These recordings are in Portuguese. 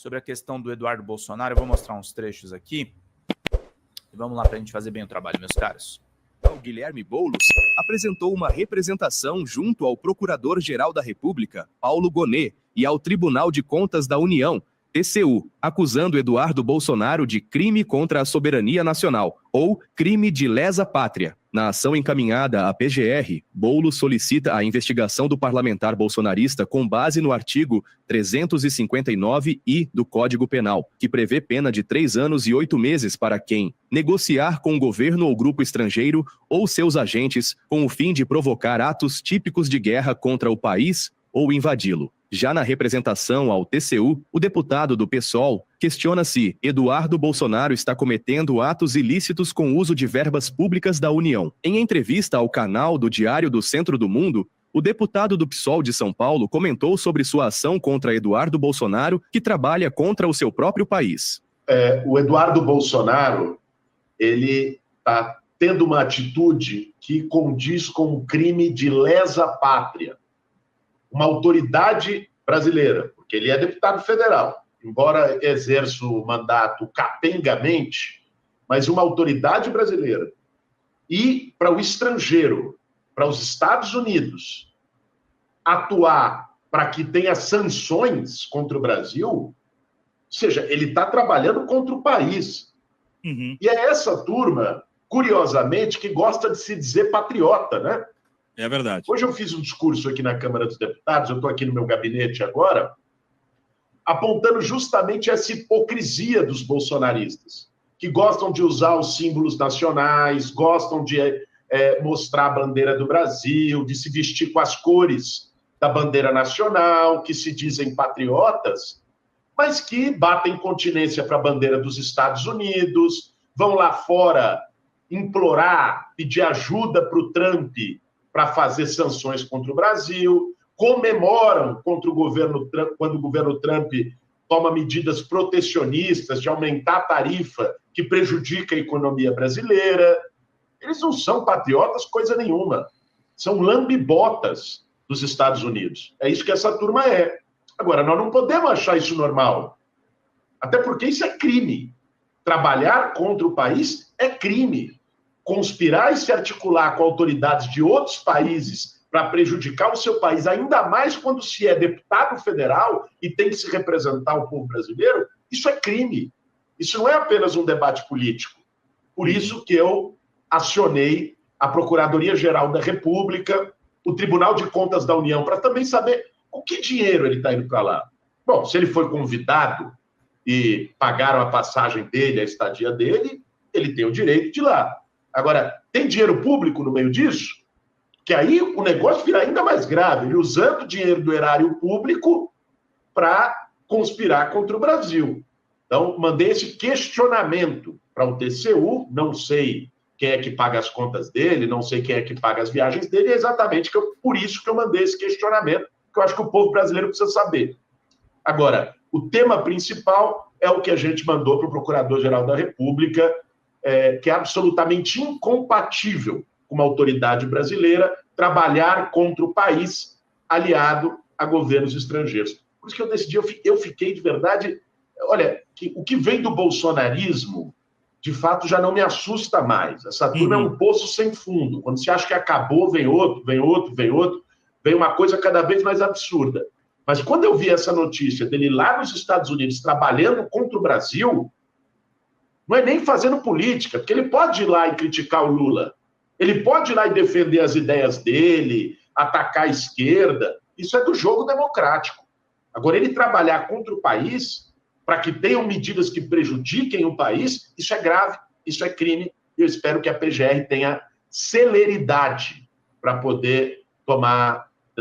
sobre a questão do Eduardo Bolsonaro. Eu vou mostrar uns trechos aqui. E vamos lá para a gente fazer bem o trabalho, meus caros. O Guilherme Boulos apresentou uma representação junto ao Procurador-Geral da República, Paulo Gonet, e ao Tribunal de Contas da União, TCU, acusando Eduardo Bolsonaro de crime contra a soberania nacional, ou crime de lesa pátria. Na ação encaminhada à PGR, Boulos solicita a investigação do parlamentar bolsonarista com base no artigo 359-I do Código Penal, que prevê pena de 3 anos e 8 meses para quem negociar com o governo ou grupo estrangeiro ou seus agentes com o fim de provocar atos típicos de guerra contra o país ou invadi-lo. Já na representação ao TCU, o deputado do PSOL questiona se Eduardo Bolsonaro está cometendo atos ilícitos com uso de verbas públicas da União. Em entrevista ao canal do Diário do Centro do Mundo, o deputado do PSOL de São Paulo comentou sobre sua ação contra Eduardo Bolsonaro, que trabalha contra o seu próprio país. O Eduardo Bolsonaro, ele está tendo uma atitude que condiz com um crime de lesa pátria. Uma autoridade brasileira, porque ele é deputado federal, embora exerça o mandato capengamente, mas uma autoridade brasileira. E para o estrangeiro, para os Estados Unidos, atuar para que tenha sanções contra o Brasil, ou seja, ele está trabalhando contra o país. Uhum. E é essa turma, curiosamente, que gosta de se dizer patriota, né? É verdade. Hoje eu fiz um discurso aqui na Câmara dos Deputados, eu estou aqui no meu gabinete agora, apontando justamente essa hipocrisia dos bolsonaristas, que gostam de usar os símbolos nacionais, gostam de mostrar a bandeira do Brasil, de se vestir com as cores da bandeira nacional, que se dizem patriotas, mas que batem continência para a bandeira dos Estados Unidos, vão lá fora implorar, pedir ajuda para o Trump para fazer sanções contra o Brasil, comemoram contra o governo Trump, quando o governo Trump toma medidas protecionistas de aumentar a tarifa que prejudica a economia brasileira. Eles não são patriotas coisa nenhuma. São lambibotas dos Estados Unidos. É isso que essa turma é. Agora, nós não podemos achar isso normal. Até porque isso é crime. Trabalhar contra o país é crime. Conspirar e se articular com autoridades de outros países para prejudicar o seu país, ainda mais quando se é deputado federal e tem que se representar o povo brasileiro, isso é crime. Isso não é apenas um debate político. Por isso que eu acionei a Procuradoria-Geral da República, o Tribunal de Contas da União, para também saber com que dinheiro ele está indo para lá. Bom, se ele foi convidado e pagaram a passagem dele, a estadia dele, ele tem o direito de ir lá. Agora, tem dinheiro público no meio disso? Que aí o negócio vira ainda mais grave. Ele usando o dinheiro do erário público para conspirar contra o Brasil. Então, mandei esse questionamento para o TCU. Não sei quem é que paga as contas dele, não sei quem é que paga as viagens dele. É exatamente por isso que eu mandei esse questionamento, que eu acho que o povo brasileiro precisa saber. Agora, o tema principal é o que a gente mandou para o Procurador-Geral da República, que é absolutamente incompatível com uma autoridade brasileira trabalhar contra o país aliado a governos estrangeiros. Por isso que eu decidi, eu fiquei de verdade... Olha, o que vem do bolsonarismo, de fato, já não me assusta mais. Essa turma é um poço sem fundo. Quando se acha que acabou, vem outro, vem outro, vem outro, vem uma coisa cada vez mais absurda. Mas quando eu vi essa notícia dele lá nos Estados Unidos trabalhando contra o Brasil... Não é nem fazendo política, porque ele pode ir lá e criticar o Lula. Ele pode ir lá e defender as ideias dele, atacar a esquerda. Isso é do jogo democrático. Agora, ele trabalhar contra o país, para que tenham medidas que prejudiquem o país, isso é grave, isso é crime. E eu espero que a PGR tenha celeridade para poder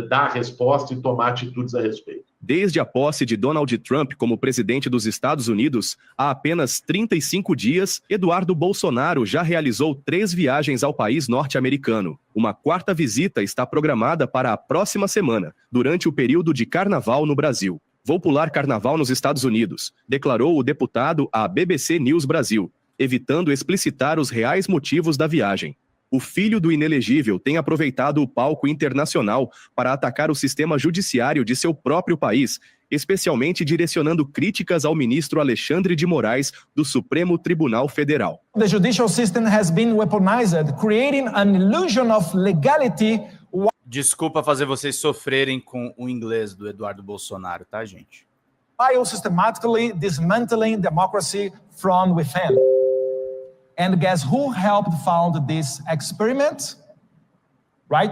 dar a resposta e tomar atitudes a respeito. Desde a posse de Donald Trump como presidente dos Estados Unidos, há apenas 35 dias, Eduardo Bolsonaro já realizou 3 viagens ao país norte-americano. Uma 4ª visita está programada para a próxima semana, durante o período de carnaval no Brasil. Vou pular carnaval nos Estados Unidos, declarou o deputado à BBC News Brasil, evitando explicitar os reais motivos da viagem. o filho do inelegível tem aproveitado o palco internacional para atacar o sistema judiciário de seu próprio país, especialmente direcionando críticas ao ministro Alexandre de Moraes, do Supremo Tribunal Federal. The judicial system has been weaponized, creating an illusion of legality. Desculpa fazer vocês sofrerem com o inglês do Eduardo Bolsonaro, tá, gente? While systematically dismantling democracy from within. And guess who helped found this experiment? Right?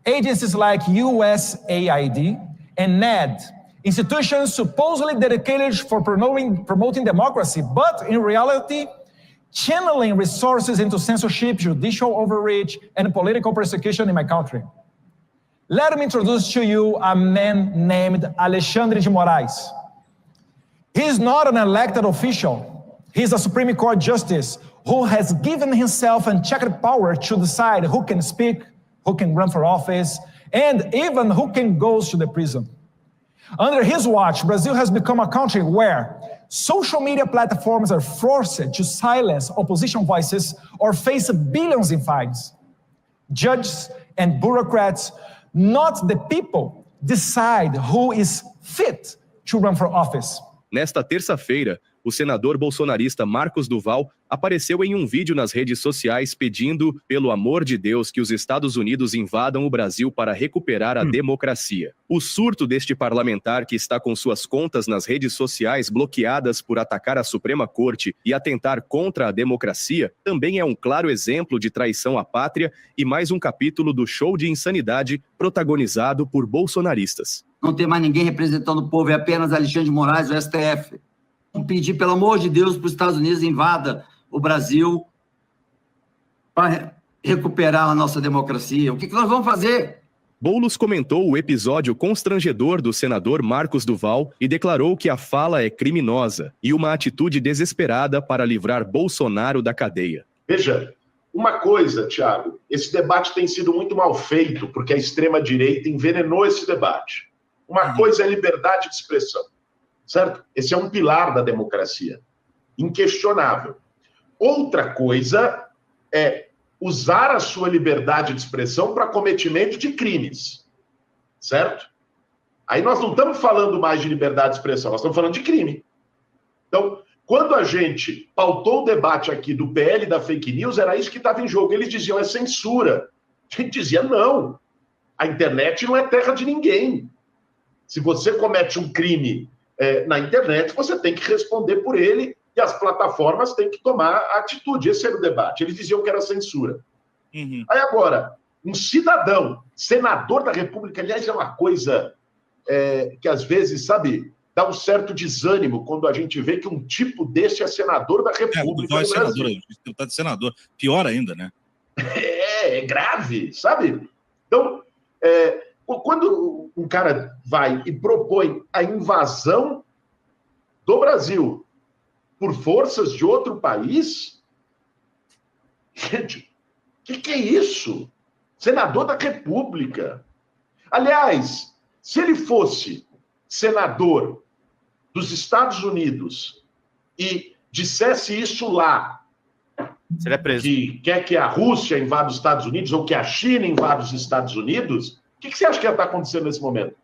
Agencies like USAID and NED, institutions supposedly dedicated for promoting democracy, but in reality, channeling resources into censorship, judicial overreach, and political persecution in my country. Let me introduce to you a man named Alexandre de Moraes. He's not an elected official. He's a Supreme Court justice who has given himself unchecked power to decide who can speak, who can run for office, and even who can go to the prison. Under his watch, Brazil has become a country where social media platforms are forced to silence opposition voices or face billions in fines. Judges and bureaucrats, not the people, decide who is fit to run for office. Nesta terça-feira, o senador bolsonarista Marcos Duval apareceu em um vídeo nas redes sociais pedindo, pelo amor de Deus, que os Estados Unidos invadam o Brasil para recuperar a democracia. O surto deste parlamentar, que está com suas contas nas redes sociais bloqueadas por atacar a Suprema Corte e atentar contra a democracia, também é um claro exemplo de traição à pátria e mais um capítulo do show de insanidade protagonizado por bolsonaristas. Não tem mais ninguém representando o povo, é apenas Alexandre de Moraes, o STF. Vamos pedir, pelo amor de Deus, para os Estados Unidos invada o Brasil para recuperar a nossa democracia. O que nós vamos fazer? Boulos comentou o episódio constrangedor do senador Marcos Duval e declarou que a fala é criminosa e uma atitude desesperada para livrar Bolsonaro da cadeia. Veja, uma coisa, Thiago, esse debate tem sido muito mal feito porque a extrema-direita envenenou esse debate. Uma coisa é liberdade de expressão, certo? Esse é um pilar da democracia, inquestionável. Outra coisa é usar a sua liberdade de expressão para cometimento de crimes, certo? Aí nós não estamos falando mais de liberdade de expressão, nós estamos falando de crime. Então, quando a gente pautou o debate aqui do PL da fake news, era isso que estava em jogo. Eles diziam, é censura. A gente dizia, não, a internet não é terra de ninguém. Se você comete um crime na internet, você tem que responder por ele e as plataformas têm que tomar atitude. Esse era o debate. Eles diziam que era censura. Aí agora, um cidadão, senador da República, aliás, é uma coisa que às vezes, sabe, dá um certo desânimo quando a gente vê que um tipo desse é senador da República. É senador, deputado de senador. Pior ainda, né? É grave, sabe? Então, quando um cara vai e propõe a invasão do Brasil por forças de outro país, gente, o que é isso? Senador da República. Aliás, se ele fosse senador dos Estados Unidos e dissesse isso lá, seria preso. Que quer que a Rússia invada os Estados Unidos ou que a China invada os Estados Unidos, o que você acha que ia estar acontecendo nesse momento?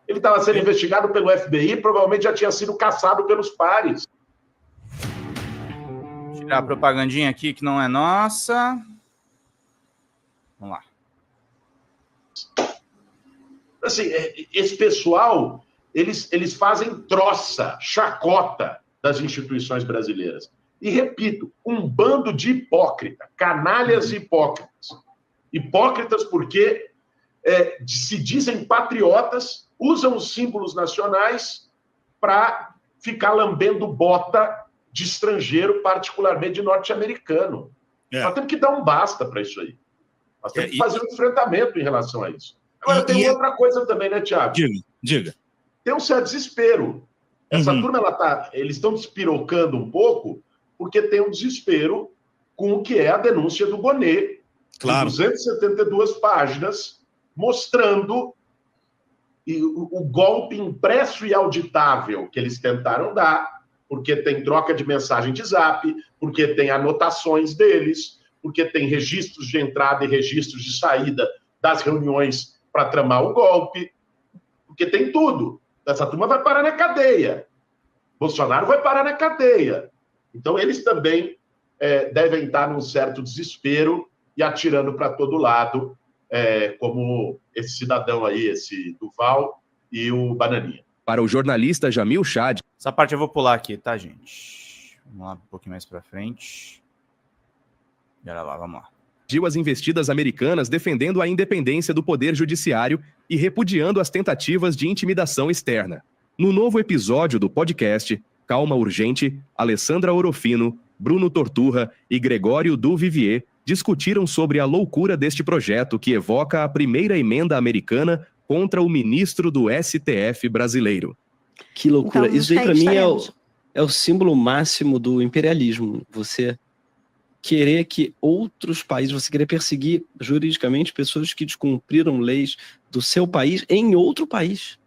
Ele estava sendo investigado pelo FBI, provavelmente já tinha sido caçado pelos pares. Tirar a propagandinha aqui que não é nossa. Vamos lá. Assim, esse pessoal, eles fazem troça, chacota das instituições brasileiras. E repito, um bando de hipócritas, canalhas hipócritas. Hipócritas porque se dizem patriotas, usam os símbolos nacionais para ficar lambendo bota de estrangeiro, particularmente de norte-americano. Nós temos que dar um basta para isso aí. Nós temos que fazer um enfrentamento em relação a isso. Agora, tem outra coisa também, né, Thiago? Diga. Tem um certo desespero. Essa turma, eles estão despirocando um pouco porque tem um desespero com o que é a denúncia do Gonê. Claro. 272 páginas mostrando o golpe impresso e auditável que eles tentaram dar, porque tem troca de mensagem de zap, porque tem anotações deles, porque tem registros de entrada e registros de saída das reuniões para tramar o golpe, porque tem tudo. Essa turma vai parar na cadeia. Bolsonaro vai parar na cadeia. Então, eles também devem estar num certo desespero e atirando para todo lado, como esse cidadão aí, esse Duval e o Bananinha. Para o jornalista Jamil Chad. Essa parte eu vou pular aqui, tá, gente? Vamos lá um pouquinho mais para frente. Bora lá, vamos lá. As investidas americanas defendendo a independência do poder judiciário e repudiando as tentativas de intimidação externa. No novo episódio do podcast Calma Urgente, Alessandra Orofino, Bruno Torturra e Gregório Duvivier discutiram sobre a loucura deste projeto que evoca a primeira emenda americana contra o ministro do STF brasileiro. Que loucura. Então, isso aí, para mim, é o símbolo máximo do imperialismo. Você querer que outros países, você querer perseguir juridicamente pessoas que descumpriram leis do seu país em outro país.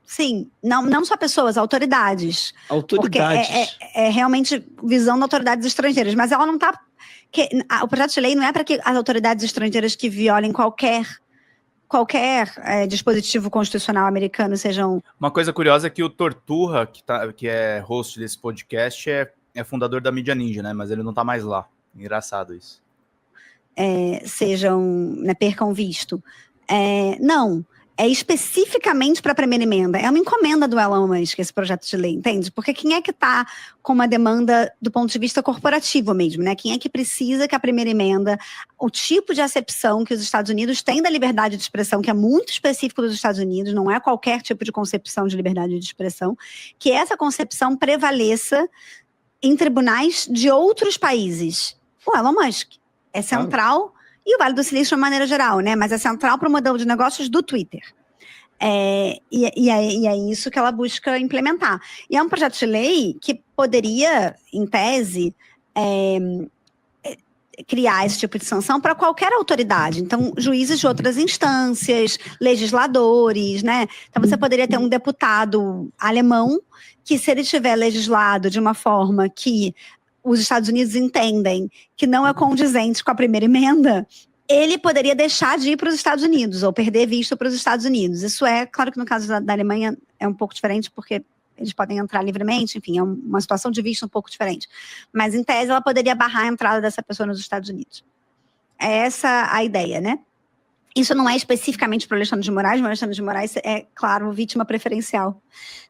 Sim, não só pessoas, autoridades. Autoridades. Porque é realmente visão de autoridades estrangeiras, mas ela não está... O projeto de lei não é para que as autoridades estrangeiras que violem qualquer dispositivo constitucional americano sejam... Uma coisa curiosa é que o Torturra, que é host desse podcast, é fundador da Mídia Ninja, né? Mas ele não tá mais lá. Engraçado isso. Percam visto. Não. É especificamente para a primeira emenda. É uma encomenda do Elon Musk, esse projeto de lei, entende? Porque quem é que está com uma demanda do ponto de vista corporativo mesmo, né? Quem é que precisa que a primeira emenda, o tipo de acepção que os Estados Unidos têm da liberdade de expressão, que é muito específico dos Estados Unidos, não é qualquer tipo de concepção de liberdade de expressão, que essa concepção prevaleça em tribunais de outros países. O Elon Musk é central... E o Vale do Silício de uma maneira geral, né? Mas é central para o modelo de negócios do Twitter. E é isso que ela busca implementar. E é um projeto de lei que poderia, em tese, criar esse tipo de sanção para qualquer autoridade. Então, juízes de outras instâncias, legisladores, né? Então, você poderia ter um deputado alemão que, se ele tiver legislado de uma forma que os Estados Unidos entendem que não é condizente com a primeira emenda, ele poderia deixar de ir para os Estados Unidos ou perder visto para os Estados Unidos. Isso claro que no caso da Alemanha é um pouco diferente, porque eles podem entrar livremente, enfim, é uma situação de visto um pouco diferente. Mas, em tese, ela poderia barrar a entrada dessa pessoa nos Estados Unidos. É essa a ideia, né? Isso não é especificamente para o Alexandre de Moraes, mas o Alexandre de Moraes é, claro, vítima preferencial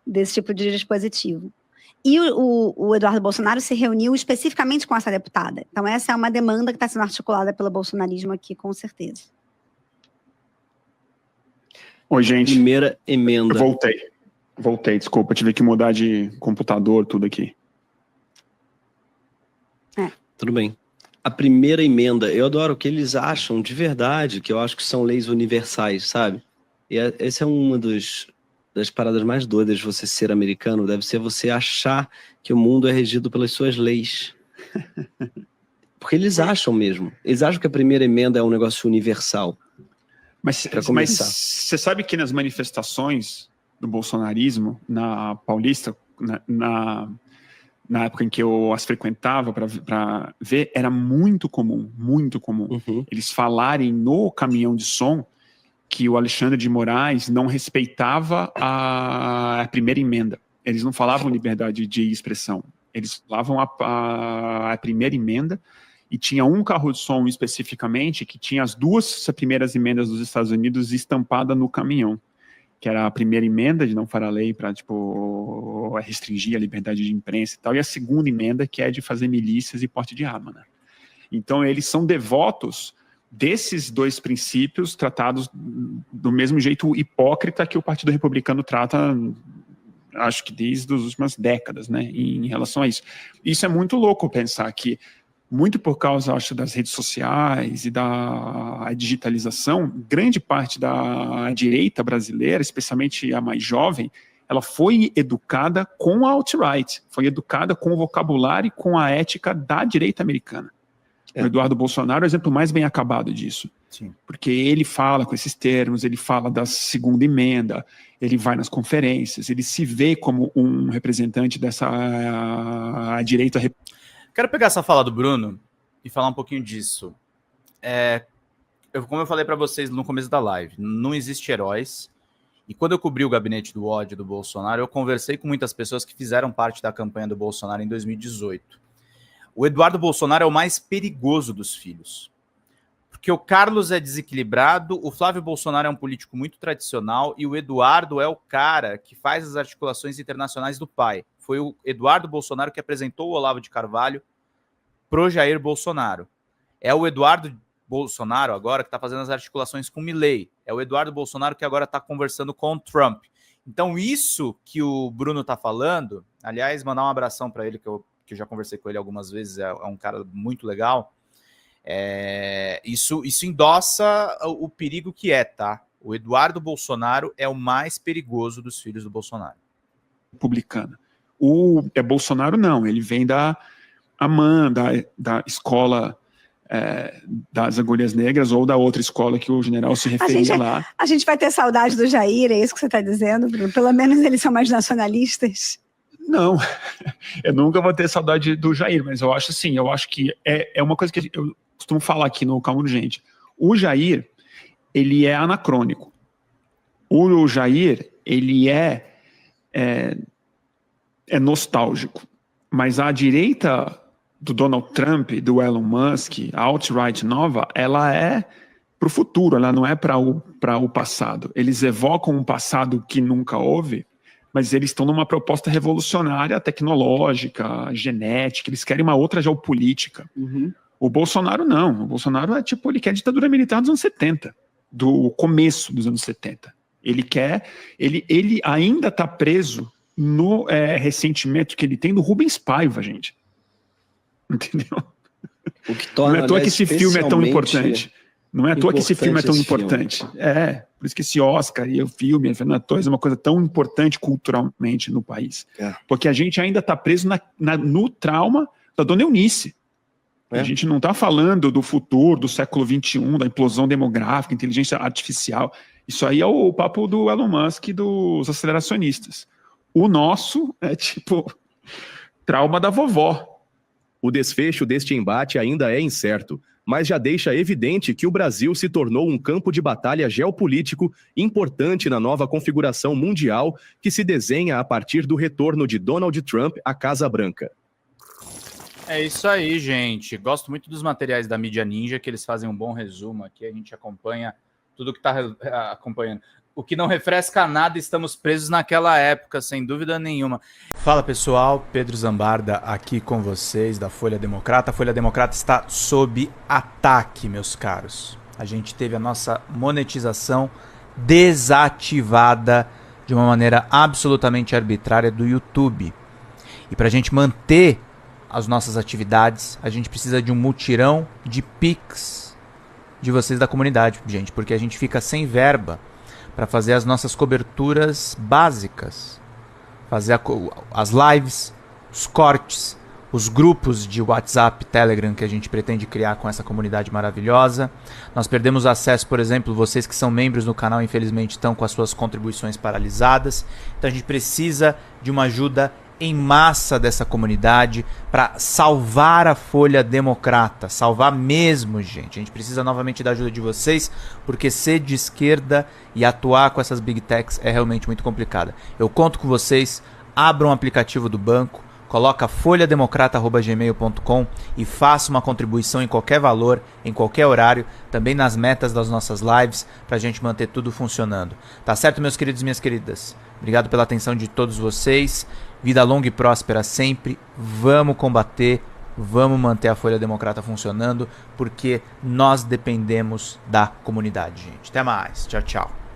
desse tipo de dispositivo. E o Eduardo Bolsonaro se reuniu especificamente com essa deputada. Então, essa é uma demanda que está sendo articulada pelo bolsonarismo aqui, com certeza. Oi, gente. Primeira emenda. Voltei, desculpa. Tive que mudar de computador, tudo aqui. Tudo bem. A primeira emenda, eu adoro o que eles acham de verdade, que eu acho que são leis universais, sabe? E essa é uma das paradas mais doidas de você ser americano, deve ser você achar que o mundo é regido pelas suas leis. Porque eles acham mesmo. Eles acham que a primeira emenda é um negócio universal. Mas você sabe que nas manifestações do bolsonarismo, na Paulista, na época em que eu as frequentava para ver, era muito comum eles falarem no caminhão de som que o Alexandre de Moraes não respeitava a primeira emenda. Eles não falavam liberdade de expressão. Eles falavam a primeira emenda, e tinha um carro de som especificamente que tinha as duas primeiras emendas dos Estados Unidos estampada no caminhão, que era a primeira emenda de não fará lei para restringir a liberdade de imprensa e tal, e a segunda emenda, que é de fazer milícias e porte de arma, né? Então, eles são devotos desses dois princípios tratados do mesmo jeito hipócrita que o Partido Republicano trata, acho que desde as últimas décadas, né, em relação a isso. Isso é muito louco pensar que, muito por causa, acho, das redes sociais e da digitalização, grande parte da direita brasileira, especialmente a mais jovem, ela foi educada com a alt-right, foi educada com o vocabulário e com a ética da direita americana. O Eduardo Bolsonaro é o exemplo mais bem acabado disso. Sim. Porque ele fala com esses termos, ele fala da segunda emenda, ele vai nas conferências, ele se vê como um representante dessa direita. Quero pegar essa fala do Bruno e falar um pouquinho disso. Como eu falei para vocês no começo da live, não existe heróis. E quando eu cobri o gabinete do ódio do Bolsonaro, eu conversei com muitas pessoas que fizeram parte da campanha do Bolsonaro em 2018. O Eduardo Bolsonaro é o mais perigoso dos filhos. Porque o Carlos é desequilibrado, o Flávio Bolsonaro é um político muito tradicional e o Eduardo é o cara que faz as articulações internacionais do pai. Foi o Eduardo Bolsonaro que apresentou o Olavo de Carvalho pro Jair Bolsonaro. É o Eduardo Bolsonaro agora que está fazendo as articulações com o Milei. É o Eduardo Bolsonaro que agora está conversando com o Trump. Então isso que o Bruno está falando, aliás, mandar um abração para ele, que eu já conversei com ele algumas vezes, é um cara muito legal. Isso endossa o perigo que tá? O Eduardo Bolsonaro é o mais perigoso dos filhos do Bolsonaro. Republicana. O Bolsonaro não, ele vem da AMAN, da escola das Agulhas Negras, ou da outra escola que o general se referia lá. A gente vai ter saudade do Jair, é isso que você está dizendo, Bruno? Pelo menos eles são mais nacionalistas. Não, eu nunca vou ter saudade do Jair, mas eu acho assim, que é uma coisa que eu costumo falar aqui no Calma Urgente. O Jair, ele é anacrônico. O Jair, ele é nostálgico. Mas a direita do Donald Trump, do Elon Musk, a alt-right nova, ela é para o futuro, ela não é para o passado. Eles evocam um passado que nunca houve, mas eles estão numa proposta revolucionária, tecnológica, genética, eles querem uma outra geopolítica. Uhum. O Bolsonaro não. O Bolsonaro ele quer ditadura militar dos anos 70, do começo dos anos 70. Ele ainda está preso no ressentimento que ele tem do Rubens Paiva, gente. Entendeu? O que torna, não é à toa que esse filme é tão importante. Não é à toa que esse filme é tão importante. Por isso que esse Oscar e o filme, a Fernanda Torres, é uma coisa tão importante culturalmente no país. Porque a gente ainda está preso no trauma da Dona Eunice. A gente não está falando do futuro, do século XXI, da implosão demográfica, inteligência artificial. Isso aí é o papo do Elon Musk e dos aceleracionistas. O nosso é tipo trauma da vovó. O desfecho deste embate ainda é incerto, mas já deixa evidente que o Brasil se tornou um campo de batalha geopolítico importante na nova configuração mundial que se desenha a partir do retorno de Donald Trump à Casa Branca. É isso aí, gente. Gosto muito dos materiais da Mídia Ninja, que eles fazem um bom resumo aqui. A gente acompanha tudo que está acompanhando. O que não refresca nada, estamos presos naquela época, sem dúvida nenhuma. Fala, pessoal. Pedro Zambarda aqui com vocês, da Folha Democrata. A Folha Democrata está sob ataque, meus caros. A gente teve a nossa monetização desativada de uma maneira absolutamente arbitrária do YouTube. E para a gente manter as nossas atividades, a gente precisa de um mutirão de Pix de vocês da comunidade, gente, porque a gente fica sem verba para fazer as nossas coberturas básicas, fazer as lives, os cortes, os grupos de WhatsApp, Telegram que a gente pretende criar com essa comunidade maravilhosa. Nós perdemos acesso, por exemplo, vocês que são membros no canal, infelizmente estão com as suas contribuições paralisadas. Então a gente precisa de uma ajuda em massa dessa comunidade para salvar a Folha Democrata, salvar mesmo, gente. A gente precisa novamente da ajuda de vocês, porque ser de esquerda e atuar com essas big techs é realmente muito complicado. Eu conto com vocês, abram um aplicativo do banco, coloca folhademocrata@gmail.com e faça uma contribuição em qualquer valor, em qualquer horário, também nas metas das nossas lives, para a gente manter tudo funcionando. Tá certo, meus queridos e minhas queridas? Obrigado pela atenção de todos vocês. Vida longa e próspera sempre. Vamos combater, vamos manter a Folha Democrata funcionando, porque nós dependemos da comunidade, gente. Até mais. Tchau, tchau.